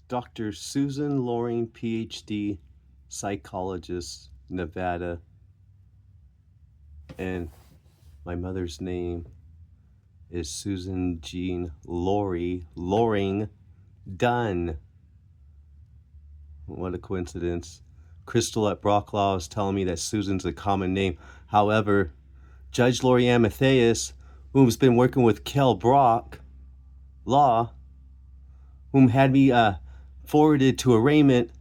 Dr. SUSAN Loring, PhD, psychologist, Nevada. And my mother's name is Susan Jean Loring Dunn. What a coincidence. Cristal at Brocklaw is telling me that Susan's a common name. However, Judge Lorianne Matthias, whom's been working with Kel Brock Law, whom had me forwarded to arraignment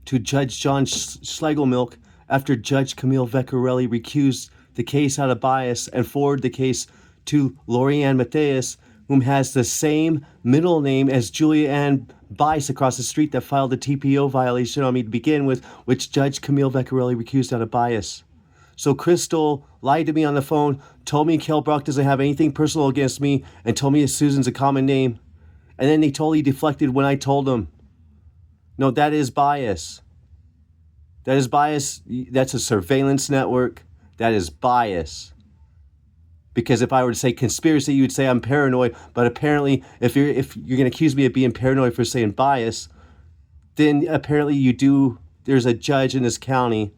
to Judge John Schlegelmilk after Judge Camille Vecchiarelli recused the case out of bias and forwarded the case to Lorianne Matthias, whom has the same middle name as Julia Ann Bice across the street that filed a TPO violation on me to begin with, which Judge Camille Vecchiarelli recused out of bias. So Cristal lied to me on the phone, told me Kel Brock doesn't have anything personal against me, and told me that Susan's a common name. And then they totally deflected when I told them. No, that is bias. That is bias. That's a surveillance network. That is bias. Because if I were to say conspiracy, you would say I'm paranoid. But apparently, if you're going to accuse me of being paranoid for saying bias, then apparently you do. There's a judge in this county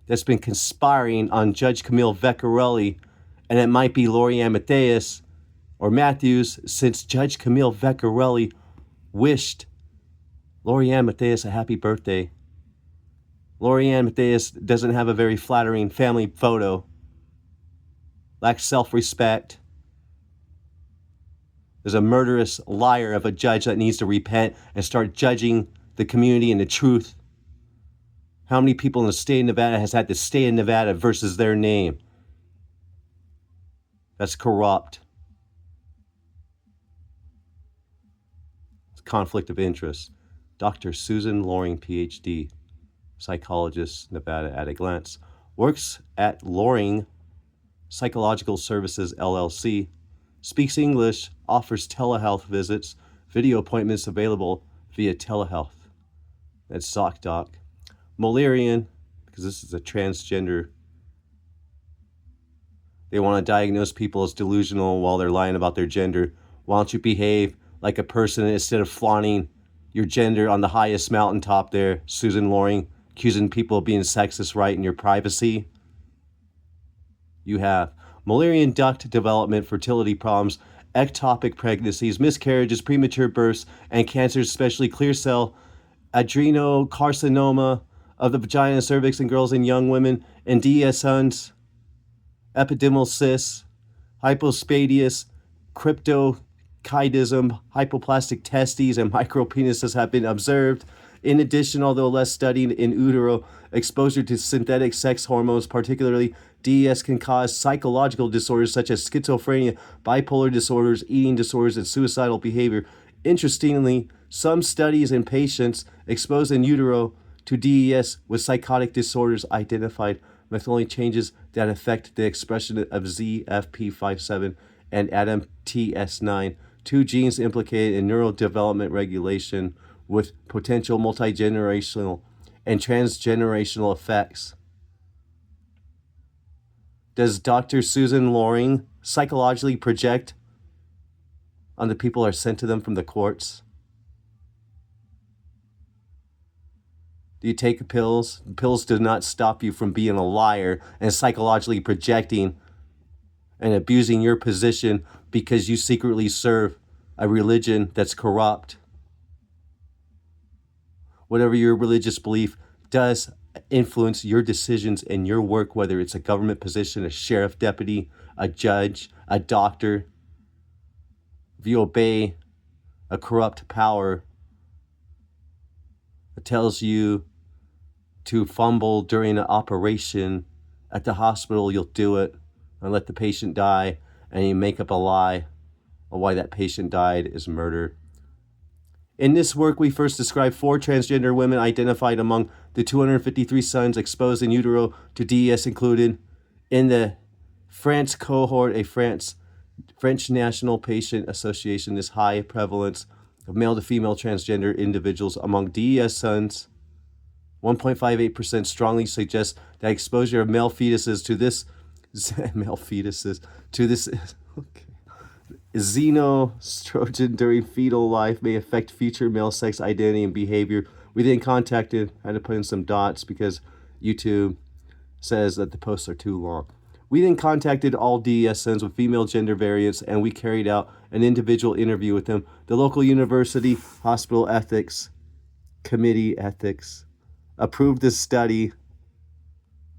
that's been conspiring on Judge Camille Vecchiarelli, and it might be Lorianne Matthias or Matthews, since Judge Camille Vecchiarelli wished Lorianne Matthias a happy birthday. Lorianne Matthias doesn't have a very flattering family photo, lacks self-respect, is a murderous liar of a judge that needs to repent and start judging the community and the truth. How many people in the state of Nevada has had to stay in Nevada versus their name? That's corrupt. It's conflict of interest. Dr. SUSAN Loring, PhD, psychologist, Nevada at a glance, works at Loring Psychological Services, LLC, speaks English, offers telehealth visits, video appointments available via telehealth. That's ZocDoc. Mullerian, because this is a transgender. They want to diagnose people as delusional while they're lying about their gender. Why don't you behave like a person instead of flaunting your gender on the highest mountaintop there, Susan Loring, accusing people of being sexist right in your privacy? You have Mullerian duct development, fertility problems, ectopic pregnancies, miscarriages, premature births, and cancers, especially clear cell adrenocarcinoma of the vagina and cervix in girls and young women, and DES sons, epididymal cysts, hypospadias, cryptokidism, hypoplastic testes, and micropenises have been observed. In addition, although less studied in utero, exposure to synthetic sex hormones, particularly DES, can cause psychological disorders such as schizophrenia, bipolar disorders, eating disorders, and suicidal behavior. Interestingly, some studies in patients exposed in utero to DES with psychotic disorders identified methylene changes that affect the expression of ZFP57 and ADAMTS9, two genes implicated in neurodevelopment regulation with potential multigenerational and transgenerational effects. Does Dr. SUSAN Loring psychologically project on the people who are sent to them from the courts? Do you take pills? Pills do not stop you from being a liar and psychologically projecting and abusing your position because you secretly serve a religion that's corrupt. Whatever your religious belief does influence your decisions and your work, whether it's a government position, a sheriff deputy, a judge, a doctor. If you obey a corrupt power that tells you to fumble during an operation at the hospital, you'll do it and let the patient die, and you make up a lie of why that patient died is murder. In this work, we first described 4 transgender women identified among the 253 sons exposed in utero to DES included. In the France cohort, a French National Patient Association, this high prevalence of male to female transgender individuals among DES sons, 1.58% strongly suggests that exposure of male fetuses to this okay. xenostrogen during fetal life may affect future male sex identity and behavior. We then contacted, I had to put in some dots because YouTube says that the posts are too long. We then contacted all DSNs with female gender variants, and we carried out an individual interview with them. The local university hospital ethics committee approved this study,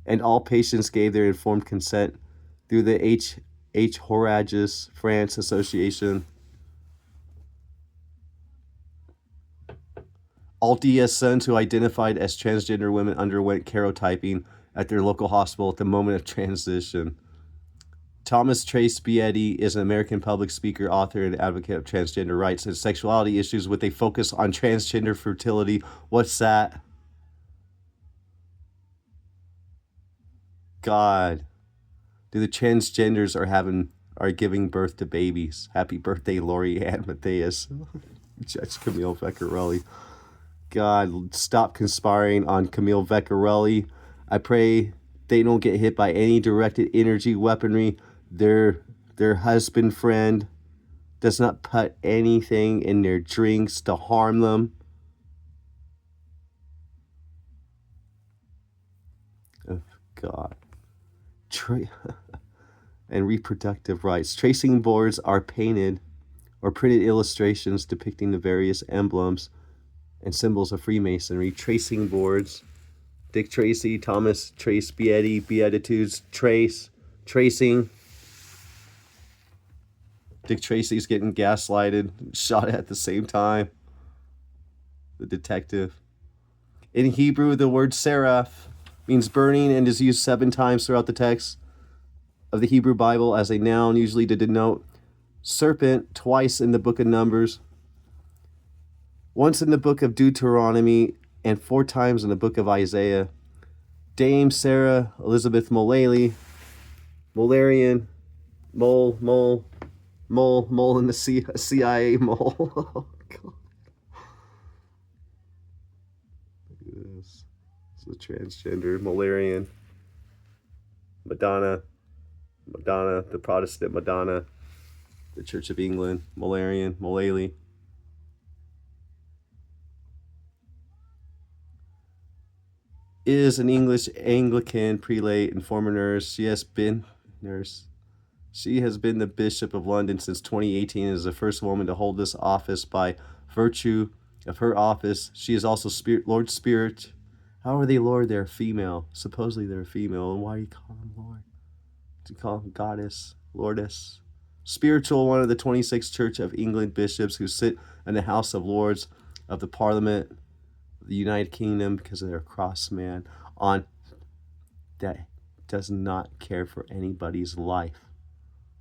and all patients gave their informed consent through the H. Horrages France Association. All DSNs who identified as transgender women underwent karyotyping at their local hospital at the moment of transition. Thomas Trace Bietti is an American public speaker, author, and advocate of transgender rights and sexuality issues with a focus on transgender fertility. What's that? God. Do the transgenders are giving birth to babies? Happy birthday, Lori Ann Matthias. Judge Camille Vecchiarelli. God, stop conspiring on Camille Vecchiarelli. I pray they don't get hit by any directed energy weaponry. Their husband friend does not put anything in their drinks to harm them. Oh, God. And reproductive rights. Tracing boards are painted or printed illustrations depicting the various emblems and symbols of Freemasonry. Tracing boards. Dick Tracy, Thomas Trace Bietti, Beatitudes, tracing. Dick Tracy's getting gaslighted, shot at the same time. The detective. In Hebrew, the word seraph means burning and is used 7 times throughout the text of the Hebrew Bible as a noun, usually to denote serpent, twice in the book of Numbers, once in the book of Deuteronomy, and 4 times in the book of Isaiah. Dame Sarah Elizabeth Mullaley, Mullerian, mole in the CIA mole. Oh, God. This is a transgender Mullerian. Madonna, the Protestant Madonna, the Church of England, Mullally. Is an English Anglican prelate and former nurse. She has been the Bishop of London since 2018 and is the first woman to hold this office by virtue of her office. She is also Lord Spirit. How are they Lord? They're female. Supposedly they're female. And why do you call them Lord? Do you call them Goddess, Lordess? Spiritual, one of the 26 Church of England bishops who sit in the House of Lords of the Parliament the United Kingdom because of their cross man on that does not care for anybody's life.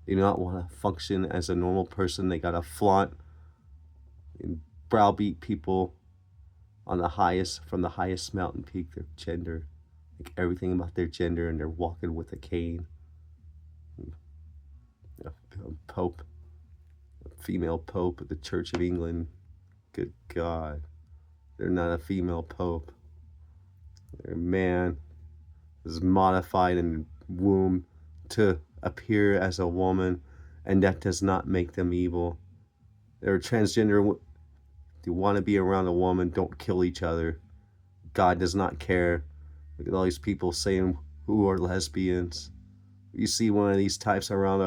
They do not want to function as a normal person. They gotta flaunt and browbeat people on the highest mountain peak, their gender, like everything about their gender, and they're walking with a cane. A pope, a female pope of the Church of England. Good God. They're not a female pope. Their man is modified in womb to appear as a woman, and that does not make them evil. They're transgender. If you want to be around a woman, don't kill each other. God does not care. Look at all these people saying who are lesbians. You see one of these types around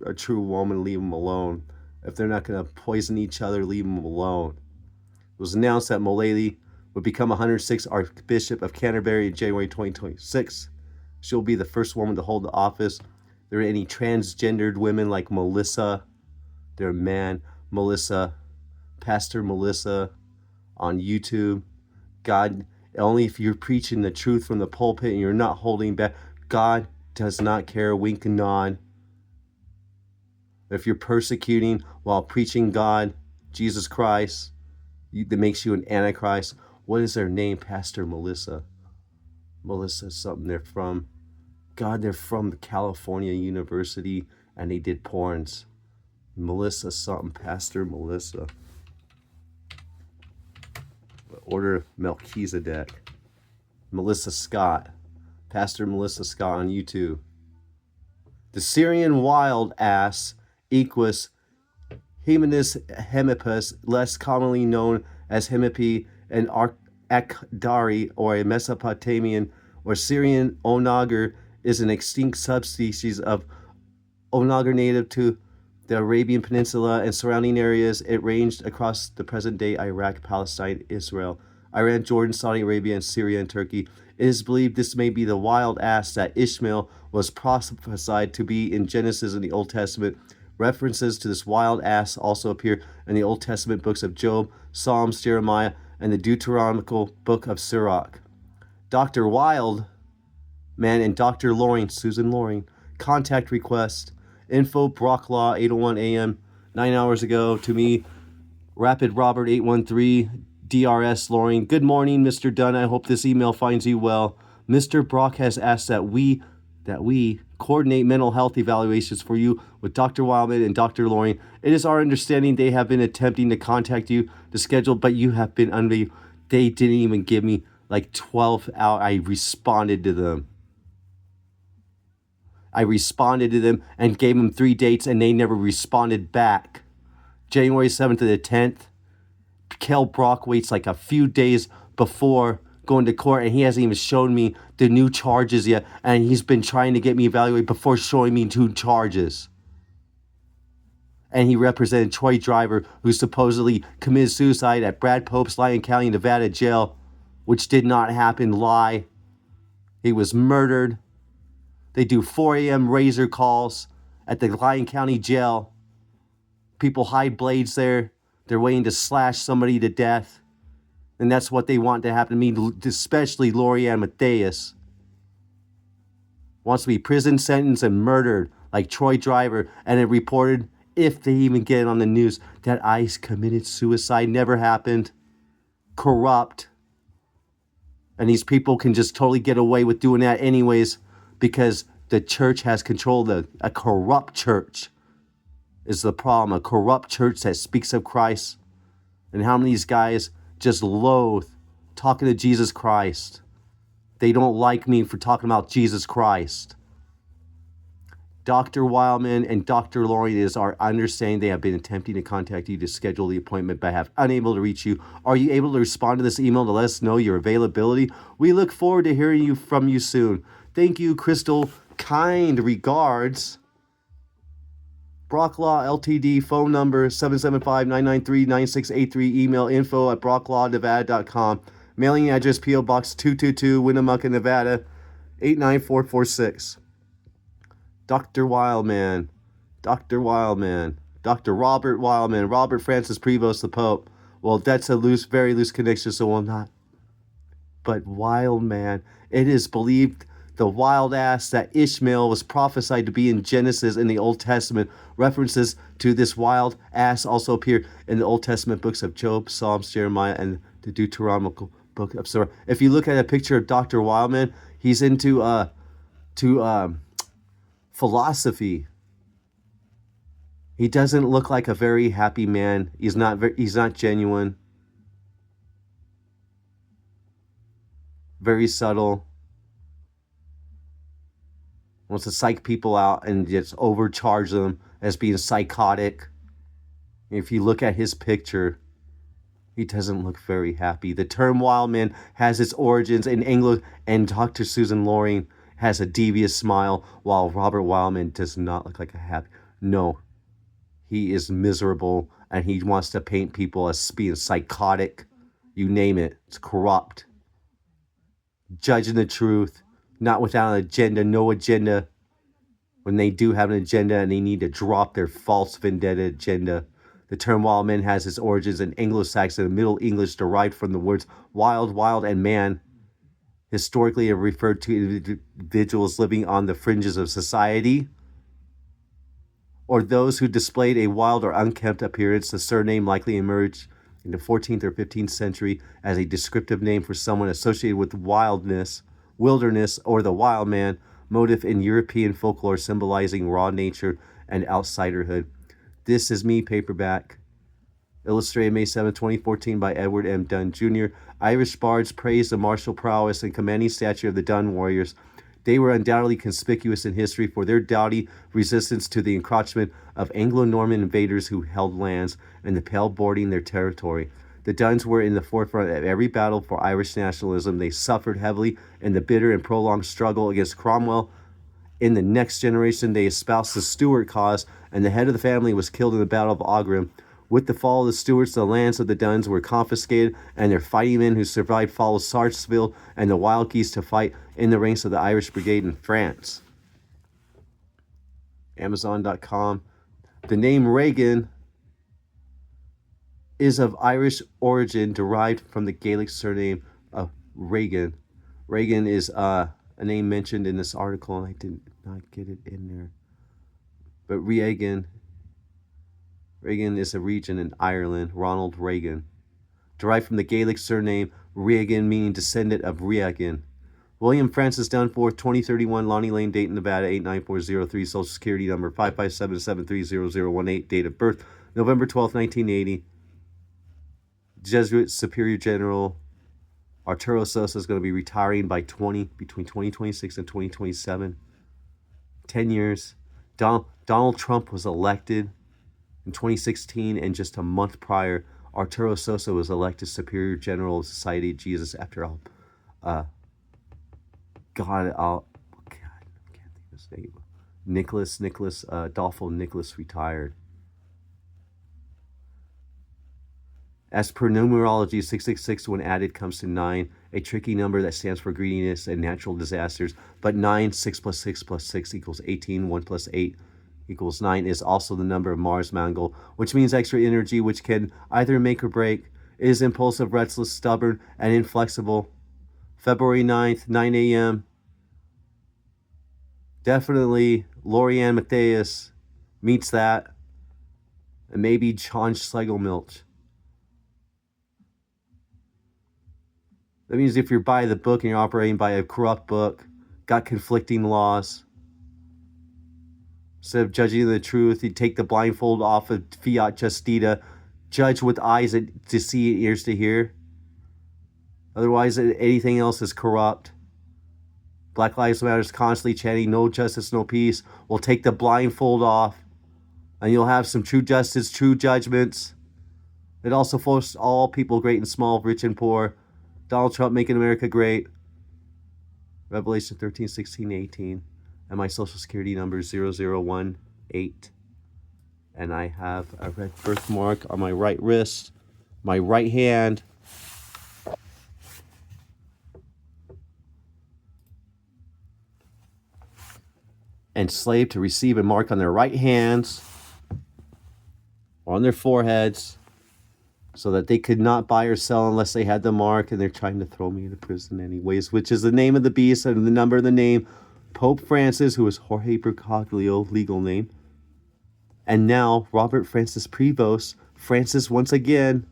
a true woman, leave them alone. If they're not going to poison each other, leave them alone. It was announced that Mullally would become 106th Archbishop of Canterbury in January 2026. She'll be the first woman to hold the office. There are any transgendered women like Melissa, their man, Melissa, Pastor Melissa on YouTube. God, only if you're preaching the truth from the pulpit and you're not holding back, God does not care, wink and nod. If you're persecuting while preaching God, Jesus Christ, that makes you an antichrist. What is their name? Pastor Melissa. Melissa something. They're from the California University, and they did porns. Melissa something. Pastor Melissa. Order of Melchizedek. Melissa Scott. Pastor Melissa Scott on YouTube. The Syrian wild ass equus Hemanus hemipus, less commonly known as hemipi, and Akdari, or a Mesopotamian or Syrian onager, is an extinct subspecies of onager native to the Arabian Peninsula and surrounding areas. It ranged across the present-day Iraq, Palestine, Israel, Iran, Jordan, Saudi Arabia, and Syria and Turkey. It is believed this may be the wild ass that Ishmael was prophesied to be in Genesis in the Old Testament. References to this wild ass also appear in the Old Testament books of Job, Psalms, Jeremiah, and the Deuteronomical book of Sirach. Dr. Wildman and Dr. Loring, SUSAN Loring, contact request, info Brock Law, 8:01 a.m., 9 hours ago, to me, Rapid Robert 813, drsloring. Good morning, Mr. Dunn. I hope this email finds you well. Mr. Brock has asked that we coordinate mental health evaluations for you with Dr. Wildman and Dr. Loring. It is our understanding they have been attempting to contact you to schedule, but you have been unavailable. They didn't even give me like 12 hours. I responded to them and gave them 3 dates, and they never responded back. January 7th to the 10th, Kel Brock waits like a few days before going to court, and he hasn't even shown me the new charges yet, and he's been trying to get me evaluated before showing me 2 charges. And he represented Troy Driver, who supposedly committed suicide at Brad Pope's Lyon County, Nevada jail, which did not happen. Lie. He was murdered. They do 4 a.m. razor calls at the Lyon County jail. People hide blades there. They're waiting to slash somebody to death. And that's what they want to happen to me, especially Lorianne Mathias. Wants to be prison sentenced and murdered like Troy Driver. And it reported, if they even get it on the news, that I committed suicide. Never happened. Corrupt. And these people can just totally get away with doing that anyways, because the church has control of a corrupt church is the problem. A corrupt church that speaks of Christ. And how many of these guys just loathe talking to Jesus Christ. They don't like me for talking about Jesus Christ. Dr. Wildman and Dr. Loring, it is our understanding they have been attempting to contact you to schedule the appointment, but have unable to reach you. Are you able to respond to this email to let us know your availability? We look forward to hearing from you soon. Thank you, Cristal. Kind regards. Brock Law Ltd. Phone number 775-993-9683. Email info@brocklawnevada.com. Mailing address P.O. Box 222, Winnemucca, Nevada 89446. Dr. Wildman. Dr. Robert Wildman. Robert Francis Prevost, the Pope. Well, that's a very loose connection, so I'm not. But Wildman. It is believed the wild ass that Ishmael was prophesied to be in Genesis in the Old Testament. References to this wild ass also appear in the Old Testament books of Job, Psalms, Jeremiah, and the Deuteronomical book of Sirach. If you look at a picture of Dr. Wildman, he's into philosophy. He doesn't look like a very happy man. He's not genuine. Very subtle. Wants to psych people out and just overcharge them as being psychotic. If you look at his picture, he doesn't look very happy. The term Wildman has its origins in England, and Dr. SUSAN Loring has a devious smile, while Robert Wildman does not look like a happy. No, he is miserable, and he wants to paint people as being psychotic. You name it. It's corrupt. Judging the truth. Not without an agenda, no agenda. When they do have an agenda and they need to drop their false vendetta agenda. The term wild man has its origins in Anglo-Saxon and Middle English, derived from the words wild, and man. Historically, it referred to individuals living on the fringes of society, or those who displayed a wild or unkempt appearance. The surname likely emerged in the 14th or 15th century as a descriptive name for someone associated with wilderness, or the wild man, motif in European folklore symbolizing raw nature and outsiderhood. This Is Me paperback. Illustrated May 7, 2014 by Edward M. Dunn Jr. Irish bards praise the martial prowess and commanding stature of the Dunn warriors. They were undoubtedly conspicuous in history for their doughty resistance to the encroachment of Anglo-Norman invaders who held lands and the Pale boarding their territory. The Dunns were in the forefront of every battle for Irish nationalism. They suffered heavily in the bitter and prolonged struggle against Cromwell. In the next generation, they espoused the Stuart cause, and the head of the family was killed in the Battle of Ogden. With the fall of the Stuarts, the lands of the Dunns were confiscated, and their fighting men who survived followed Sarsfield and the Wild Geese to fight in the ranks of the Irish Brigade in France. Amazon.com. The name Reagan is of Irish origin, derived from the Gaelic surname of Reagan. Reagan is a name mentioned in this article, and I did not get it in there. But Reagan is a region in Ireland. Ronald Reagan, derived from the Gaelic surname Reagan, meaning descendant of Reagan. William Francis Dunforth, 2031, Lonnie Lane, Dayton, Nevada, 89403, Social Security number 557730018, date of birth November 12, 1980. Jesuit Superior General Arturo Sosa is going to be retiring by between 2026 and 2027. 10 years. Donald Trump was elected in 2016, and just a month prior, Arturo Sosa was elected Superior General of Society of Jesus after I can't think of his name. Nicholas Adolfo Nicholas retired. As per numerology, 666 when added comes to 9, a tricky number that stands for greediness and natural disasters. But 9, 6 plus 6 plus 6 equals 18, 1 plus 8 equals 9 is also the number of Mars Mangal, which means extra energy, which can either make or break. It is impulsive, restless, stubborn, and inflexible. February 9th, 9 a.m. Definitely Lorianne Mathias meets that. And maybe John Schlegelmilch. That means if you're by the book and you're operating by a corrupt book, got conflicting laws, instead of judging the truth, you take the blindfold off of fiat justita, judge with eyes to see and ears to hear. Otherwise, anything else is corrupt. Black Lives Matter is constantly chanting, no justice, no peace. We'll take the blindfold off, and you'll have some true justice, true judgments. It also forced all people, great and small, rich and poor. Donald Trump making America great. Revelation 13, 16, 18. And my social security number is 0018. And I have a red birthmark on my right wrist, my right hand. Enslaved to receive a mark on their right hands or on their foreheads, so that they could not buy or sell unless they had the mark, and they're trying to throw me into prison anyways, which is the name of the beast and the number of the name. Pope Francis, who is Jorge Bergoglio, legal name, and now Robert Francis Prevost. Francis, once again,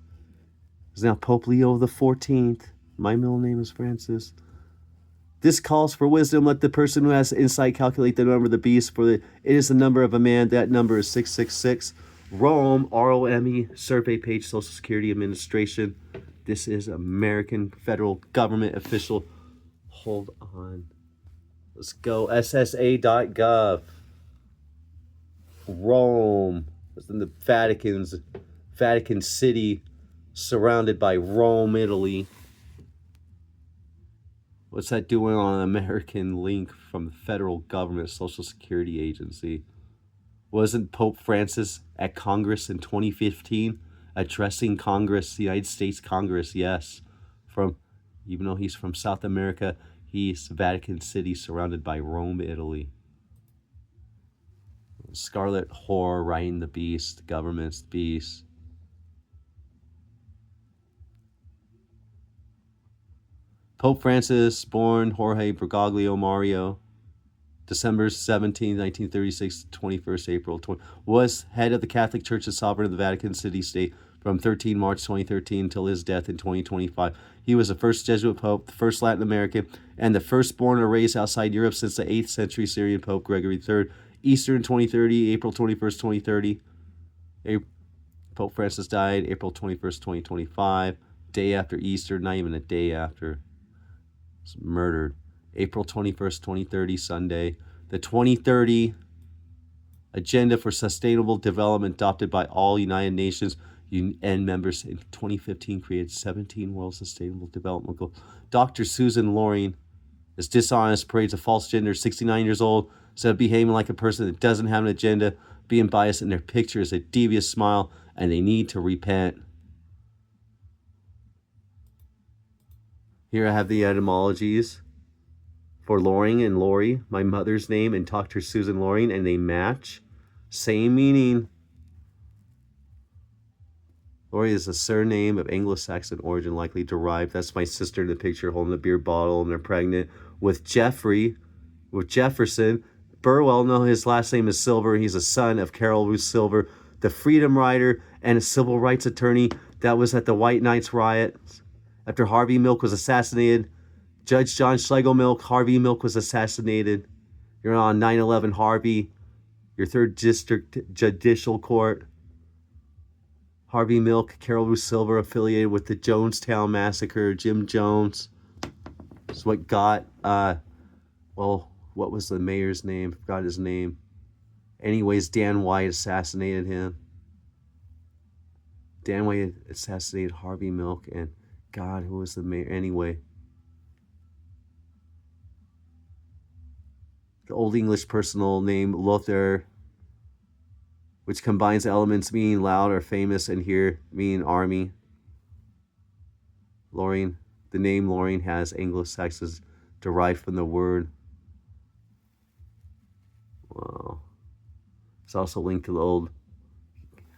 is now Pope Leo the 14th. My middle name is Francis. This calls for wisdom. Let the person who has insight calculate the number of the beast, for it is the number of a man. That number is 666. Rome, ROME, survey page, Social Security Administration. This is American federal government official. Hold on. Let's go. SSA.gov. Rome. It's in the Vatican City, surrounded by Rome, Italy. What's that doing on an American link from the federal government Social Security Agency? Wasn't Pope Francis at Congress in 2015 addressing Congress, the United States Congress? Yes. Even though he's from South America, he's Vatican City, surrounded by Rome, Italy. Scarlet Whore riding the beast, the government's beast. Pope Francis, born Jorge Bergoglio Mario, December 17, 1936, 21st April 20, was head of the Catholic Church as sovereign of the Vatican City-State from 13 March 2013 until his death in 2025. He was the first Jesuit Pope, the first Latin American, and the first born or raised outside Europe since the 8th century Syrian Pope Gregory III. Easter in 2030, April 21st, 2030. Pope Francis died April 21st, 2025. Day after Easter, not even a day after. Murdered. April 21st, 2030, Sunday. The 2030 Agenda for Sustainable Development adopted by all United Nations UN members in 2015 created 17 World Sustainable Development Goals. Dr. SUSAN Dunn is dishonest, parades a false gender, 69 years old, instead of behaving like a person that doesn't have an agenda, being biased in their picture is a devious smile, and they need to repent. Here I have the etymologies for Loring and Lori, my mother's name, and Dr. SUSAN Dunn, and they match. Same meaning. Lori is a surname of Anglo-Saxon origin, likely derived. That's my sister in the picture holding the beer bottle, and they're pregnant with Jefferson. Burwell, no, his last name is Silver. He's a son of Carol Ruth Silver, the freedom rider and a civil rights attorney that was at the White Nights riot. After Harvey Milk was assassinated, Judge John Schlegel Milk, Harvey Milk was assassinated. You're on 9/11 Harvey, your 3rd District Judicial Court. Harvey Milk, Carol Ruth Silver, affiliated with the Jonestown Massacre. Jim Jones is what got, well, what was the mayor's name? I forgot his name. Anyways, Dan White assassinated him. Dan White assassinated Harvey Milk, and God, who was the mayor? Anyway. The Old English personal name Lothair, which combines elements meaning loud or famous and here meaning army. Loring, the name Loring has Anglo-Saxons derived from the word. Wow. It's also linked to the old,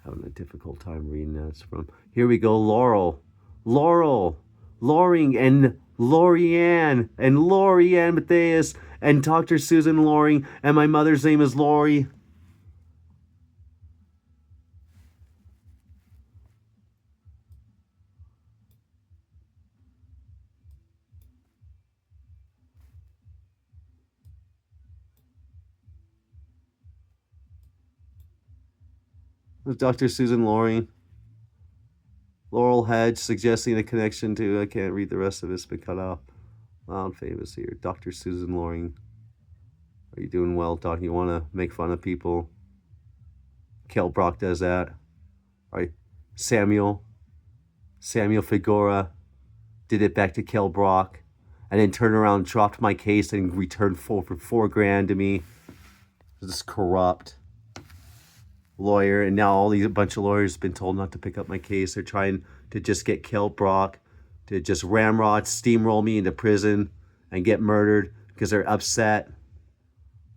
having a difficult time reading that. It's from, here we go, Laurel, Loring, and Lorianne Matthias, and Dr. SUSAN Dunn, and my mother's name is Lori. Dr. SUSAN Dunn. Laurel Hedge suggesting a connection to, I can't read the rest of this, but cut off. Loud famous here. Dr. SUSAN Dunn. Are you doing well, Doc? You want to make fun of people? Kel Brock does that. All right. Samuel Figura did it back to Kel Brock, and then turned around, dropped my case, and returned for $4,000 to me. This corrupt lawyer, and now a bunch of lawyers have been told not to pick up my case. They're trying to just get Kel Brock to just ramrod, steamroll me into prison and get murdered because they're upset.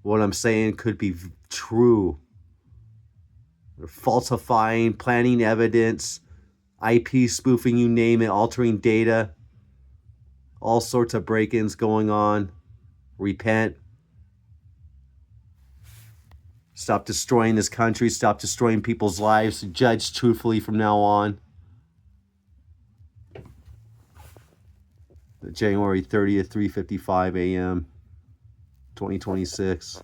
What I'm saying could be true. They're falsifying, planting evidence, IP spoofing, you name it, altering data. All sorts of break-ins going on. Repent. Stop destroying this country. Stop destroying people's lives. Judge truthfully from now on. January 30th, 3:55 a.m., 2026.